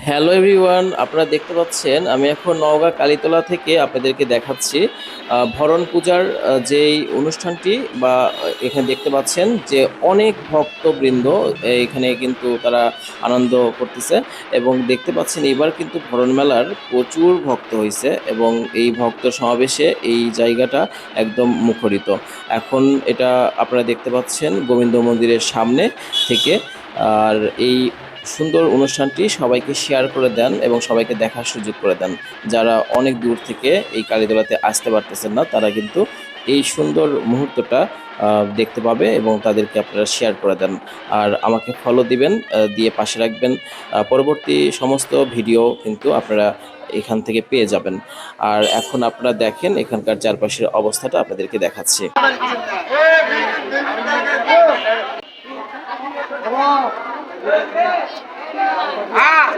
Hello everyone, আপনারা দেখতে পাচ্ছেন আমি এখন নওগাঁ কালীতলা থেকে আপনাদেরকে দেখাচ্ছি ভরণ পূজার যেই অনুষ্ঠানটি বা এখানে দেখতে পাচ্ছেন যে অনেক ভক্তবৃন্দ এখানে কিন্তু তারা আনন্দ করতেছে এবং দেখতে পাচ্ছেন এবার কিন্তু ভরণ মেলার প্রচুর ভক্ত হয়েছে এবং এই ভক্ত সমাবেশে এই জায়গাটা একদম মুখরিত। এখন এটা আপনারা দেখতে পাচ্ছেন গোবিন্দ মন্দিরের সামনে থেকে। আর এই সুন্দর অনুষ্ঠানটি সবাইকে শেয়ার করে দেন এবং সবাইকে দেখার সুযোগ করে দেন। যারা অনেক দূর থেকে এই কালীতলাতে আসতে পারতেছেন না তারা কিন্তু এই সুন্দর মুহূর্তটা দেখতে পাবে এবং তাদেরকে আপনারা শেয়ার করে দেন। আর আমাকে ফলো দিবেন, দিয়ে পাশে রাখবেন। পরবর্তী সমস্ত ভিডিও কিন্তু আপনারা এখান থেকে পেয়ে যাবেন। আর এখন আপনারা দেখেন এখানকার চারপাশের অবস্থাটা আপনাদেরকে দেখাচ্ছি। Ah!